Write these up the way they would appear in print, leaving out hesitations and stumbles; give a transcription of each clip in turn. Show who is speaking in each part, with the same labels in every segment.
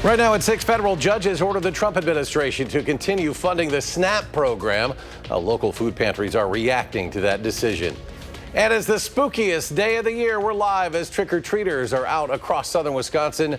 Speaker 1: Right now at 6, federal judges ordered the Trump administration to continue funding the SNAP program. Local food pantries are reacting to that decision. And it's the spookiest day of the year. We're live as trick-or-treaters are out across southern Wisconsin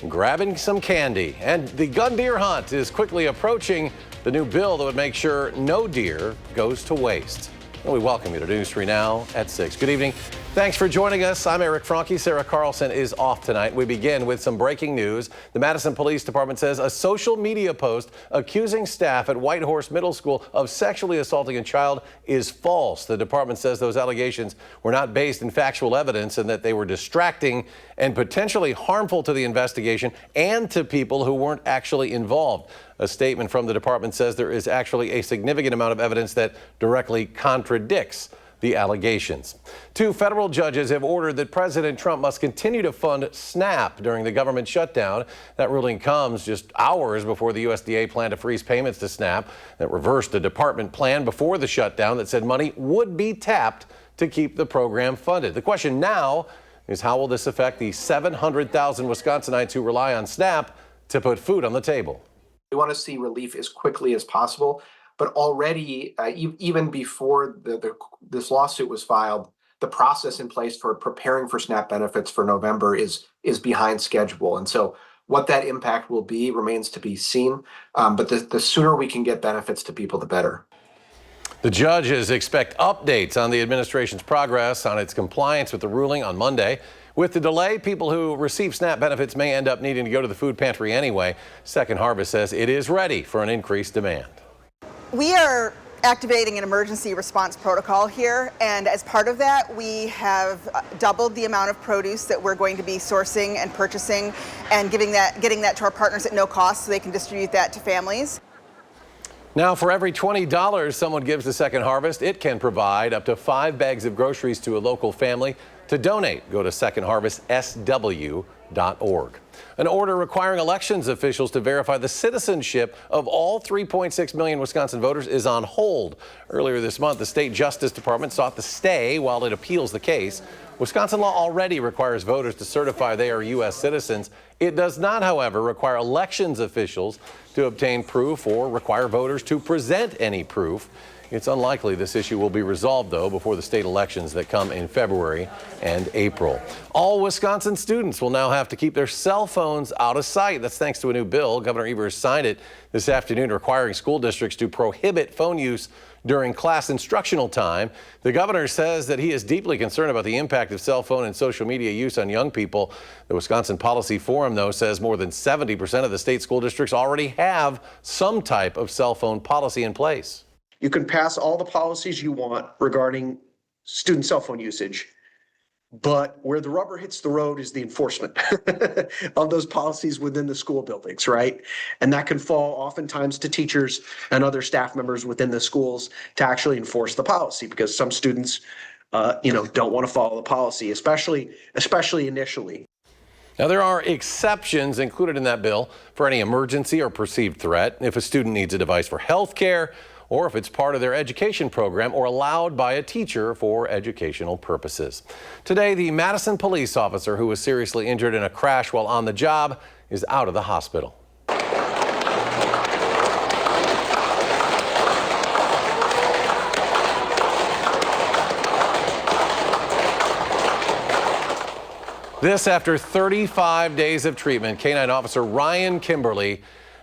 Speaker 1: grabbing some candy. And the gun deer hunt is quickly approaching. The new bill that would make sure no deer goes to waste. And we welcome you to News 3 Now at 6. Good evening. Thanks for joining us. I'm Eric Franke. Sarah Carlson is off tonight. We begin with some breaking news. The Madison Police Department says a social media post accusing staff at Whitehorse Middle School of sexually assaulting a child is false. The department says those allegations were not based in factual evidence and that they were distracting and potentially harmful to the investigation and to people who weren't actually involved. A statement from the department says there is actually a significant amount of evidence that directly contradicts the allegations. 2 federal judges have ordered that President Trump must continue to fund SNAP during the government shutdown. That ruling comes just hours before the USDA planned to freeze payments to SNAP. That reversed the department plan before the shutdown that said money would be tapped to keep the program funded. The question now is, how will this affect the 700,000 Wisconsinites who rely on SNAP to put food on the table?
Speaker 2: We want to see relief as quickly as possible, but already, even before this lawsuit was filed, the process in place for preparing for SNAP benefits for November is behind schedule. And so what that impact will be remains to be seen, but the sooner we can get benefits to people, the better.
Speaker 1: The judges expect updates on the administration's progress on its compliance with the ruling on Monday. With the delay, people who receive SNAP benefits may end up needing to go to the food pantry anyway. Second Harvest says it is ready for an increased demand.
Speaker 3: We are activating an emergency response protocol here, and as part of that, we have doubled the amount of produce that we're going to be sourcing and purchasing and getting that to our partners at no cost so they can distribute that to families.
Speaker 1: Now, for every $20 someone gives to Second Harvest, it can provide up to 5 bags of groceries to a local family. To donate, go to secondharvestsw.org. An order requiring elections officials to verify the citizenship of all 3.6 million Wisconsin voters is on hold. Earlier this month, the state Justice Department sought the stay while it appeals the case. Wisconsin law already requires voters to certify they are U.S. citizens. It does not, however, require elections officials to obtain proof or require voters to present any proof. It's unlikely this issue will be resolved, though, before the state elections that come in February and April. All Wisconsin students will now have to keep their cell phones out of sight. That's thanks to a new bill. Governor Evers signed it this afternoon, requiring school districts to prohibit phone use during class instructional time. The governor says that he is deeply concerned about the impact of cell phone and social media use on young people. The Wisconsin Policy Forum, though, says more than 70% of the state school districts already have some type of cell phone policy in place.
Speaker 4: You can pass all the policies you want regarding student cell phone usage, but where the rubber hits the road is the enforcement of those policies within the school buildings, right? And that can fall oftentimes to teachers and other staff members within the schools to actually enforce the policy, because some students, don't want to follow the policy, especially initially.
Speaker 1: Now, there are exceptions included in that bill for any emergency or perceived threat. If a student needs a device for health care, or if it's part of their education program or allowed by a teacher for educational purposes. Today, the Madison police officer who was seriously injured in a crash while on the job is out of the hospital. This after 35 days of treatment. Canine officer Ryan Kimberly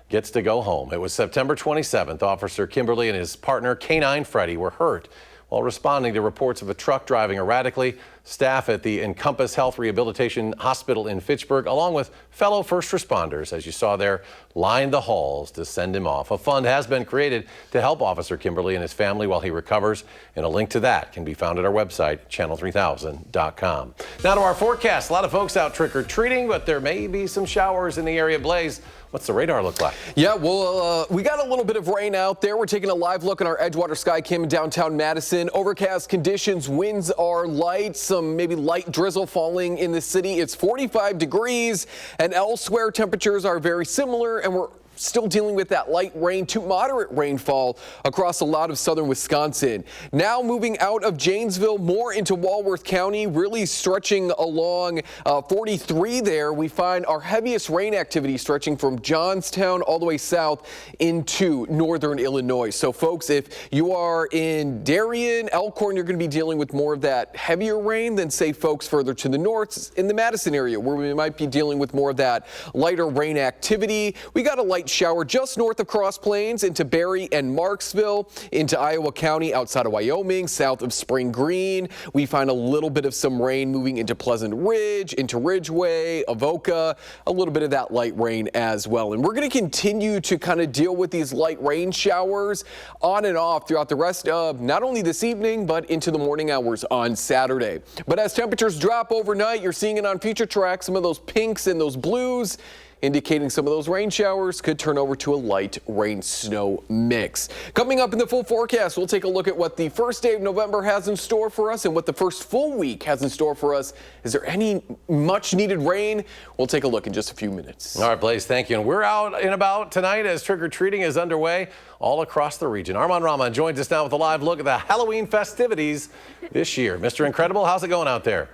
Speaker 1: gets to go home. It was September 27th. Officer Kimberly and his partner, Canine Freddy, were hurt while responding to reports of a truck driving erratically. Staff at the Encompass Health Rehabilitation Hospital in Fitchburg, along with fellow first responders, as you saw there, lined the halls to send him off. A fund has been created to help Officer Kimberly and his family while he recovers, and a link to that can be found at our website, channel3000.com. Now to our forecast. A lot of folks out trick-or-treating, but there may be some showers in the area. Blaze, what's the radar look like?
Speaker 5: Yeah, well, we got a little bit of rain out there. We're taking a live look at our Edgewater Sky Cam in downtown Madison. Overcast conditions, winds are light, some maybe light drizzle falling in the city. It's 45 degrees, and elsewhere temperatures are very similar, and we're still dealing with that light rain to moderate rainfall across a lot of southern Wisconsin. Now moving out of Janesville, more into Walworth County, really stretching along 43 there. We find our heaviest rain activity stretching from Johnstown all the way south into northern Illinois. So folks, if you are in Darien, Elkhorn, you're going to be dealing with more of that heavier rain than say folks further to the north in the Madison area, where we might be dealing with more of that lighter rain activity. We got a light shower just north of Cross Plains into Berry and Marksville, into Iowa County outside of Wyoming, south of Spring Green. We find a little bit of some rain moving into Pleasant Ridge, into Ridgeway, Avoca, a little bit of that light rain as well. And we're going to continue to kind of deal with these light rain showers on and off throughout the rest of not only this evening, but into the morning hours on Saturday. But as temperatures drop overnight, you're seeing it on future tracks, some of those pinks and those blues, indicating some of those rain showers could turn over to a light rain-snow mix. Coming up in the full forecast, we'll take a look at what the first day of November has in store for us and what the first full week has in store for us. Is there any much-needed rain? We'll take a look in just a few minutes.
Speaker 1: All right, Blaze, thank you. And we're out and about tonight as trick-or-treating is underway all across the region. Armand Rahman joins us now with a live look at the Halloween festivities this year. Mr. Incredible, how's it going out there?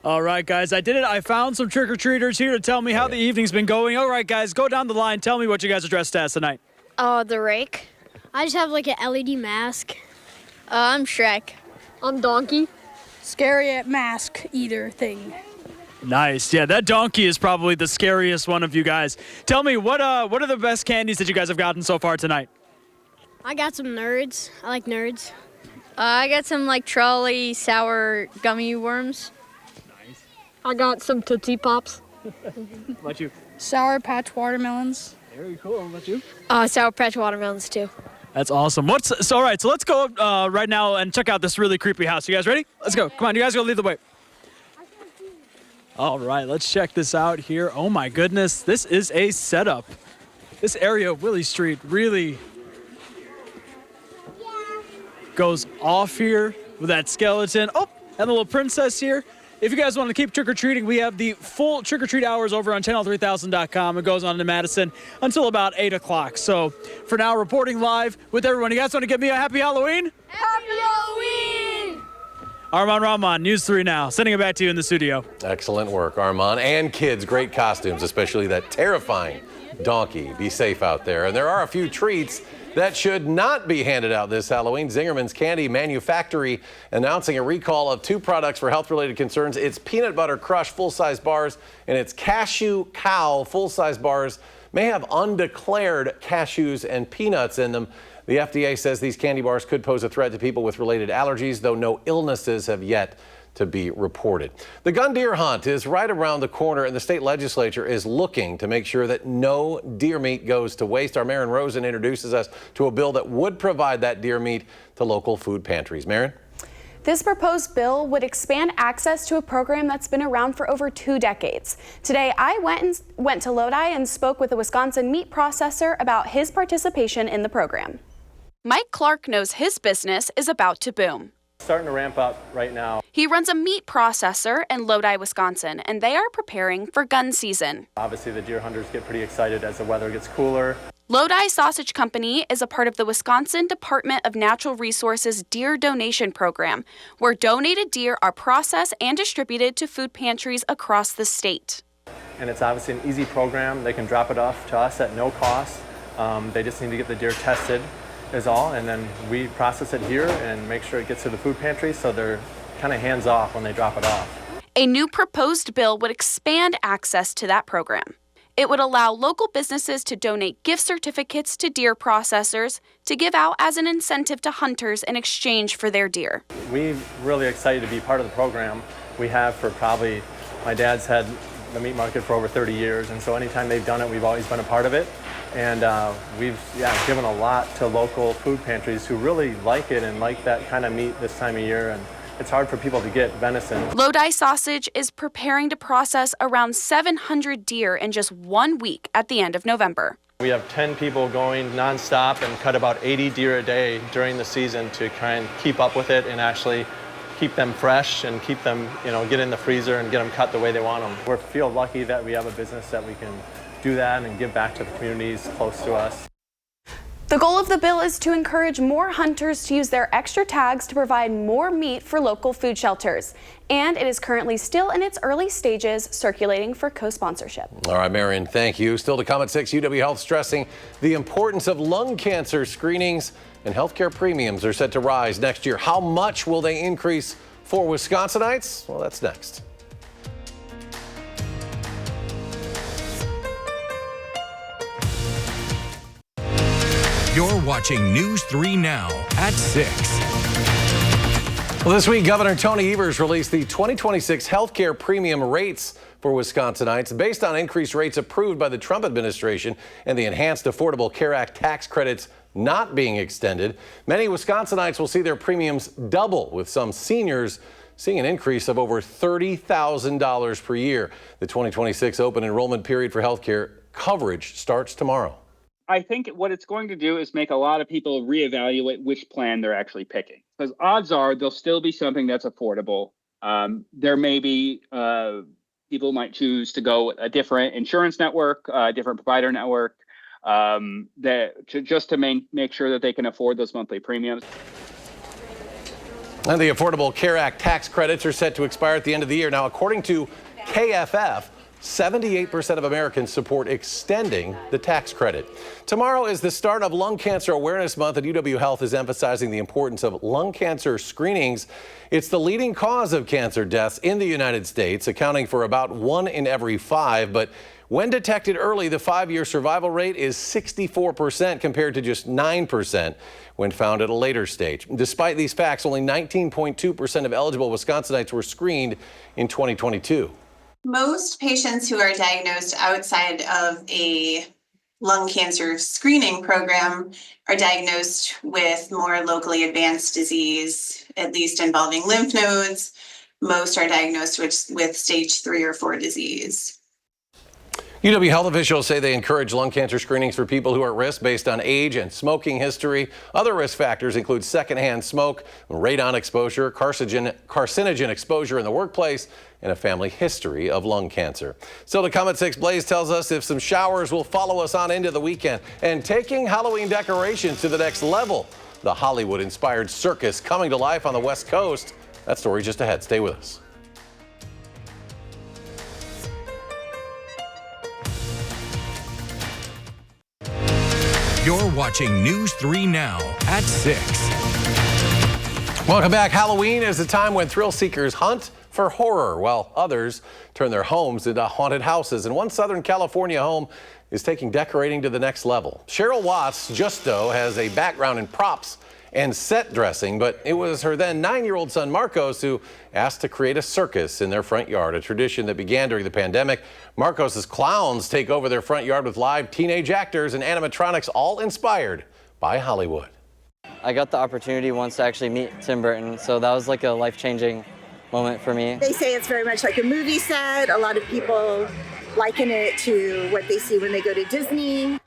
Speaker 6: All right, guys, I did it. I found some trick-or-treaters here to tell me how the evening's been going. All right, guys, go down the line. Tell me what you guys are dressed as tonight.
Speaker 7: The Rake. I just have like an LED mask. I'm Shrek. I'm Donkey.
Speaker 8: Scary at mask either thing.
Speaker 6: Nice. Yeah, that donkey is probably the scariest one of you guys. Tell me, what are the best candies that you guys have gotten so far tonight?
Speaker 7: I got some Nerds. I like Nerds.
Speaker 9: I got some like trolley sour gummy worms.
Speaker 7: I got some Tootsie Pops.
Speaker 6: How about you?
Speaker 8: Sour Patch watermelons.
Speaker 6: Very cool. How about you?
Speaker 7: Sour Patch watermelons too.
Speaker 6: That's awesome. All right, so let's go right now and check out this really creepy house. You guys ready? Let's go. Come on, you guys go lead the way. All right, let's check this out here. Oh my goodness, this is a setup. This area of Willie Street really goes off here with that skeleton. Oh, and the little princess here. If you guys want to keep trick-or-treating, we have the full trick-or-treat hours over on channel3000.com. It goes on in Madison until about 8 o'clock. So for now, reporting live with everyone. You guys want to give me a happy Halloween?
Speaker 9: Happy Halloween!
Speaker 6: Armand Rahman, News 3 Now. Sending it back to you in the studio.
Speaker 1: Excellent work, Armand. And kids, great costumes, especially that terrifying donkey. Be safe out there. And there are a few treats that should not be handed out this Halloween. Zingerman's Candy Manufactory announcing a recall of 2 products for health-related concerns. It's Peanut Butter Crush full-size bars and it's Cashew Cow full-size bars may have undeclared cashews and peanuts in them. The FDA says these candy bars could pose a threat to people with related allergies, though no illnesses have yet to be reported. The gun deer hunt is right around the corner, and the state legislature is looking to make sure that no deer meat goes to waste. Our Marin Rosen introduces us to a bill that would provide that deer meat to local food pantries. Marin?
Speaker 10: This proposed bill would expand access to a program that's been around for over 2 decades. Today, I went to Lodi and spoke with a Wisconsin meat processor about his participation in the program. Mike Clark knows his business is about to boom.
Speaker 11: Starting to ramp up right now.
Speaker 10: He runs a meat processor in Lodi, Wisconsin, and they are preparing for gun season.
Speaker 11: Obviously, the deer hunters get pretty excited as the weather gets cooler.
Speaker 10: Lodi Sausage Company is a part of the Wisconsin Department of Natural Resources Deer Donation Program, where donated deer are processed and distributed to food pantries across the state.
Speaker 11: And it's obviously an easy program. They can drop it off to us at no cost. They just need to get the deer tested is all, and then we process it here and make sure it gets to the food pantry so they're kind of hands off when they drop it off.
Speaker 10: A new proposed bill would expand access to that program. It would allow local businesses to donate gift certificates to deer processors to give out as an incentive to hunters in exchange for their deer.
Speaker 11: We're really excited to be part of the program. We have for probably, my dad's had the meat market for over 30 years, and so anytime they've done it, we've always been a part of it. And we've given a lot to local food pantries who really like it and like that kind of meat this time of year. And it's hard for people to get venison.
Speaker 10: Lodi Sausage is preparing to process around 700 deer in just 1 week at the end of November.
Speaker 11: We have 10 people going nonstop and cut about 80 deer a day during the season to try and keep up with it and actually keep them fresh and keep them, get in the freezer and get them cut the way they want them. We feel lucky that we have a business that we can do that and give back to the communities close to us.
Speaker 10: The goal of the bill is to encourage more hunters to use their extra tags to provide more meat for local food shelters. And it is currently still in its early stages, circulating for co-sponsorship.
Speaker 1: All right, Marion, thank you. Still to come at 6, UW Health stressing the importance of lung cancer screenings, and healthcare premiums are set to rise next year. How much will they increase for Wisconsinites? Well, that's next.
Speaker 12: You're watching News 3 Now at 6.
Speaker 1: Well, this week, Governor Tony Evers released the 2026 healthcare premium rates for Wisconsinites based on increased rates approved by the Trump administration and the Enhanced Affordable Care Act tax credits not being extended. Many Wisconsinites will see their premiums double, with some seniors seeing an increase of over $30,000 per year. The 2026 open enrollment period for healthcare coverage starts tomorrow.
Speaker 13: I think what it's going to do is make a lot of people reevaluate which plan they're actually picking. Because odds are there'll still be something that's affordable. There may be people might choose to go with a different insurance network, a different provider network, just to make sure that they can afford those monthly premiums.
Speaker 1: And the Affordable Care Act tax credits are set to expire at the end of the year. Now, according to KFF, 78% of Americans support extending the tax credit. Tomorrow is the start of Lung Cancer Awareness Month, and UW Health is emphasizing the importance of lung cancer screenings. It's the leading cause of cancer deaths in the United States, accounting for about 1 in every 5. But when detected early, the 5-year survival rate is 64% compared to just 9% when found at a later stage. Despite these facts, only 19.2% of eligible Wisconsinites were screened in 2022.
Speaker 14: Most patients who are diagnosed outside of a lung cancer screening program are diagnosed with more locally advanced disease, at least involving lymph nodes. Most are diagnosed with stage 3 or 4 disease.
Speaker 1: UW health officials say they encourage lung cancer screenings for people who are at risk based on age and smoking history. Other risk factors include secondhand smoke, radon exposure, carcinogen exposure in the workplace, and a family history of lung cancer. Still to come at 6, Blaze tells us if some showers will follow us on into the weekend. And taking Halloween decorations to the next level, the Hollywood-inspired circus coming to life on the West Coast. That story just ahead. Stay with us.
Speaker 12: You're watching News 3 Now at 6.
Speaker 1: Welcome back. Halloween is the time when thrill seekers hunt for horror, while others turn their homes into haunted houses. And one Southern California home is taking decorating to the next level. Cheryl Watts Justo has a background in props and set dressing, but it was her then 9-year-old son Marcos who asked to create a circus in their front yard, a tradition that began during the pandemic. Marcos's clowns take over their front yard with live teenage actors and animatronics, all inspired by Hollywood.
Speaker 15: I got the opportunity once to actually meet Tim Burton, so that was like a life-changing moment for me.
Speaker 16: They say it's very much like a movie set. A lot of people liken it to what they see when they go to Disney.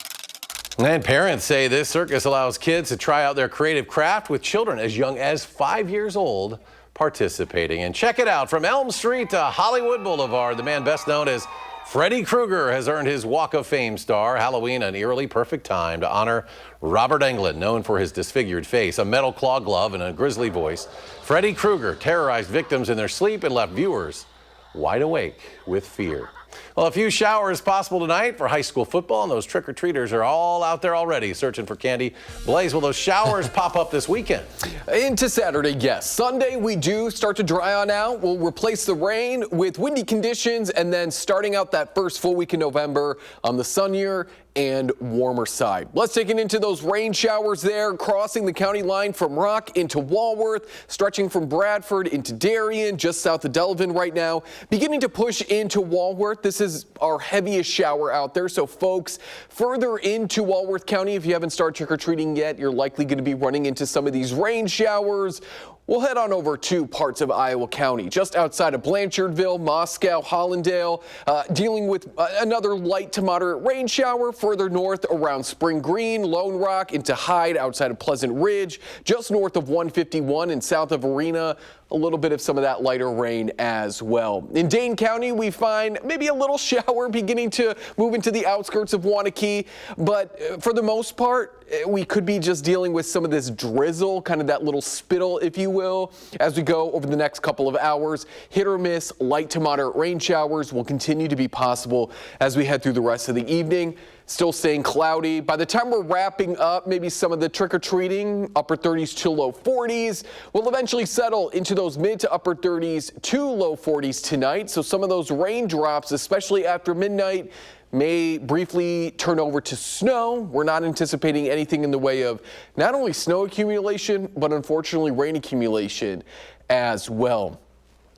Speaker 1: And parents say this circus allows kids to try out their creative craft with children as young as 5 years old participating. And check it out, from Elm Street to Hollywood Boulevard, the man best known as Freddy Krueger has earned his Walk of Fame star. Halloween, an eerily perfect time to honor Robert Englund, known for his disfigured face, a metal claw glove, and a grisly voice. Freddy Krueger terrorized victims in their sleep and left viewers wide awake with fear. Well, a few showers possible tonight for high school football, and those trick-or-treaters are all out there already searching for candy. Blaze, will those showers pop up this weekend?
Speaker 5: Into Saturday, yes. Sunday, we do start to dry on out. We'll replace the rain with windy conditions, and then starting out that first full week in November on the sunnier and warmer side. Let's take it into those rain showers there, crossing the county line from Rock into Walworth, stretching from Bradford into Darien, just south of Delavan right now, beginning to push into Walworth. This is our heaviest shower out there. So folks, further into Walworth County, if you haven't started trick-or-treating yet, you're likely going to be running into some of these rain showers. We'll head on over to parts of Iowa County, just outside of Blanchardville, Moscow, Hollandale, dealing with another light to moderate rain shower further north around Spring Green, Lone Rock, into Hyde, outside of Pleasant Ridge, just north of 151 and south of Arena. A little bit of some of that lighter rain as well. In Dane County, we find maybe a little shower beginning to move into the outskirts of Waunakee, but for the most part, we could be just dealing with some of this drizzle, kind of that little spittle, if you will, as we go over the next couple of hours. Hit or miss, light to moderate rain showers will continue to be possible as we head through the rest of the evening. Still staying cloudy. By the time we're wrapping up, maybe some of the trick-or-treating, upper 30s to low 40s, will eventually settle into those mid to upper 30s to low 40s tonight. So some of those raindrops, especially after midnight, may briefly turn over to snow. We're not anticipating anything in the way of not only snow accumulation, but unfortunately rain accumulation as well.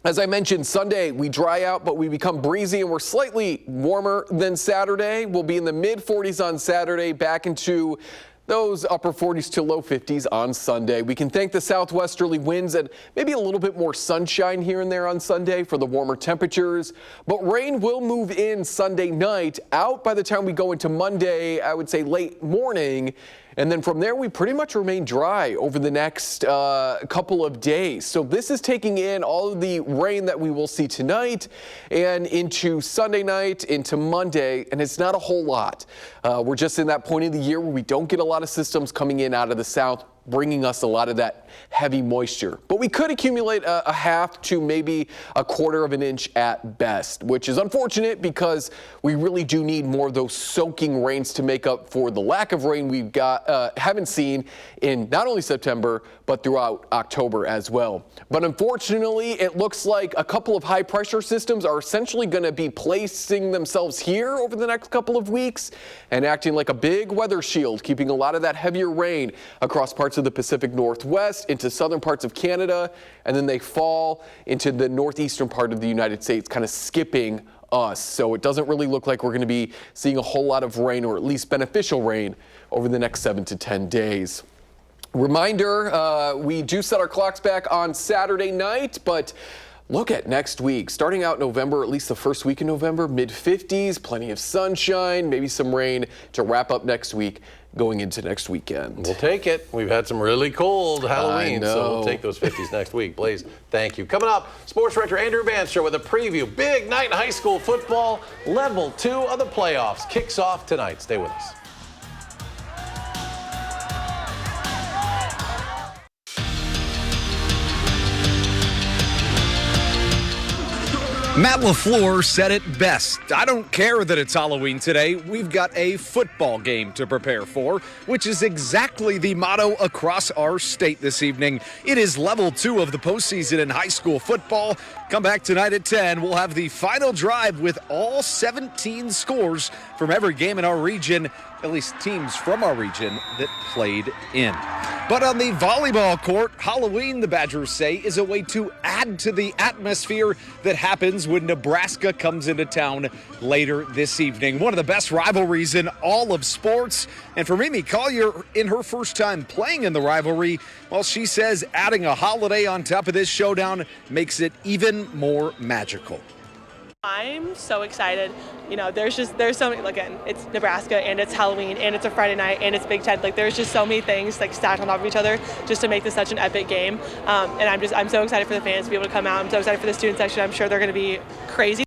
Speaker 5: As I mentioned, Sunday, we dry out, but we become breezy, and we're slightly warmer than Saturday. We'll be in the mid-40s on Saturday, back into those upper 40s to low 50s on Sunday. We can thank the southwesterly winds and maybe a little bit more sunshine here and there on Sunday for the warmer temperatures. But rain will move in Sunday night, out by the time we go into Monday, I would say late morning. And then from there, we pretty much remain dry over the next couple of days. So this is taking in all of the rain that we will see tonight and into Sunday night, into Monday, and it's not a whole lot. We're just in that point of the year where we don't get a lot of systems coming in out of the south, bringing us a lot of that heavy moisture. But we could accumulate a half to maybe a quarter of an inch at best, which is unfortunate because we really do need more of those soaking rains to make up for the lack of rain we've haven't seen in not only September, but throughout October as well. But unfortunately, it looks like a couple of high pressure systems are essentially going to be placing themselves here over the next couple of weeks and acting like a big weather shield, keeping a lot of that heavier rain across parts of the Pacific Northwest into southern parts of Canada, and then they fall into the northeastern part of the United States, kind of skipping us. So it doesn't really look like we're going to be seeing a whole lot of rain, or at least beneficial rain, over the next 7 to 10 days. Reminder, we do set our clocks back on Saturday night, but look at next week. Starting out November, at least the first week in November, mid-50s, plenty of sunshine, maybe some rain to wrap up next week going into next weekend.
Speaker 1: We'll take it. We've had some really cold Halloween, so we'll take those 50s next week. Blaze, thank you. Coming up, sports director Andrew Banster with a preview. Big night in high school football. Level 2 of the playoffs kicks off tonight. Stay with us.
Speaker 17: Matt LaFleur said it best. I don't care that it's Halloween today. We've got a football game to prepare for, which is exactly the motto across our state this evening. It is level 2 of the postseason in high school football. Come back tonight at 10. We'll have the final drive with all 17 scores from every game in our region, at least teams from our region that played in. But on the volleyball court, Halloween, the Badgers say, is a way to add to the atmosphere that happens when Nebraska comes into town later this evening. One of the best rivalries in all of sports. And for Mimi Collier, in her first time playing in the rivalry, well, she says adding a holiday on top of this showdown makes it even more magical.
Speaker 18: I'm so excited. You know, there's so many, again, it's Nebraska and it's Halloween and it's a Friday night and it's Big Ten. Like, there's just so many things like stacked on top of each other just to make this such an epic game. And I'm so excited for the fans to be able to come out. I'm so excited for the student section. I'm sure they're going to be crazy.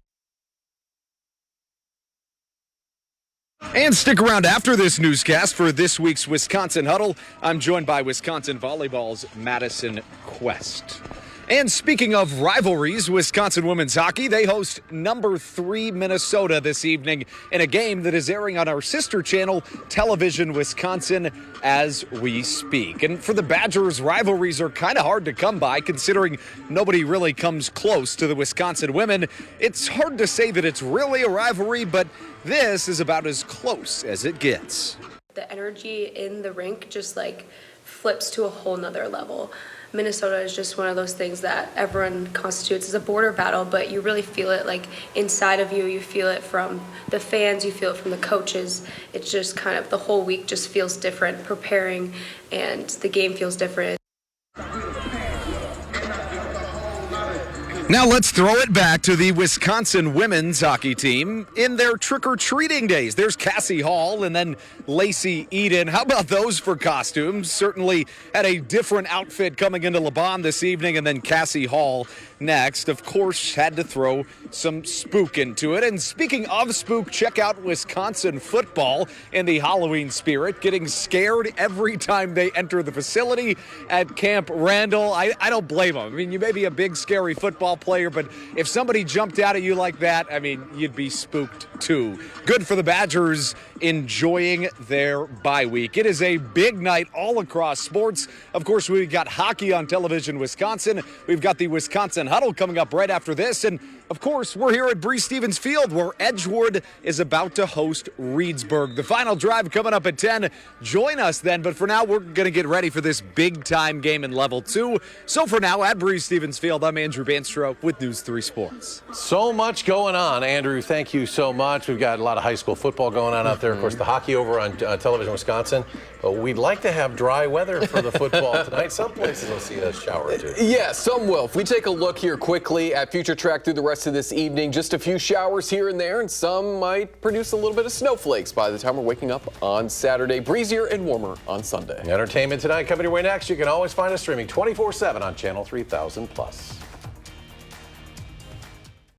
Speaker 17: And stick around after this newscast for this week's Wisconsin Huddle. I'm joined by Wisconsin Volleyball's Madison Quest. And speaking of rivalries, Wisconsin women's hockey, they host number 3 Minnesota this evening in a game that is airing on our sister channel, Television Wisconsin, as we speak. And for the Badgers, rivalries are kind of hard to come by, considering nobody really comes close to the Wisconsin women. It's hard to say that it's really a rivalry, but this is about as close as it gets.
Speaker 19: The energy in the rink just like flips to a whole nother level. Minnesota is just one of those things that everyone constitutes as a border battle, but you really feel it like inside of you. You feel it from the fans, you feel it from the coaches. It's just kind of the whole week just feels different preparing, and the game feels different.
Speaker 17: Now let's throw it back to the Wisconsin women's hockey team in their trick-or-treating days. There's Cassie Hall and then Lacey Eden. How about those for costumes? Certainly had a different outfit coming into LeBon this evening, and then Cassie Hall next. Of course, had to throw some spook into it. And speaking of spook, check out Wisconsin football in the Halloween spirit, getting scared every time they enter the facility at Camp Randall. I don't blame them. I mean, you may be a big, scary football player, but if somebody jumped out at you like that, I mean, you'd be spooked too. Good for the Badgers enjoying their bye week. It is a big night all across sports. Of course, we've got hockey on television, Wisconsin. We've got the Wisconsin Huddle coming up right after this. And of course, we're here at Breese Stevens Field where Edgewood is about to host Reedsburg. The final drive coming up at 10. Join us then. But for now, we're going to get ready for this big-time game in Level 2. So for now, at Breese Stevens Field, I'm Andrew Banstro with News 3 Sports.
Speaker 1: So much going on, Andrew. Thank you so much. We've got a lot of high school football going on out there. Of course, the hockey over on television, Wisconsin. But we'd like to have dry weather for the football tonight. Some places will see a shower or two.
Speaker 5: Yeah, some will. If we take a look here quickly at Future Track through the rest of this evening, just a few showers here and there, and some might produce a little bit of snowflakes by the time we're waking up on Saturday. Breezier and warmer on Sunday.
Speaker 1: Entertainment tonight coming your way next. You can always find us streaming 24/7 on Channel 3000+.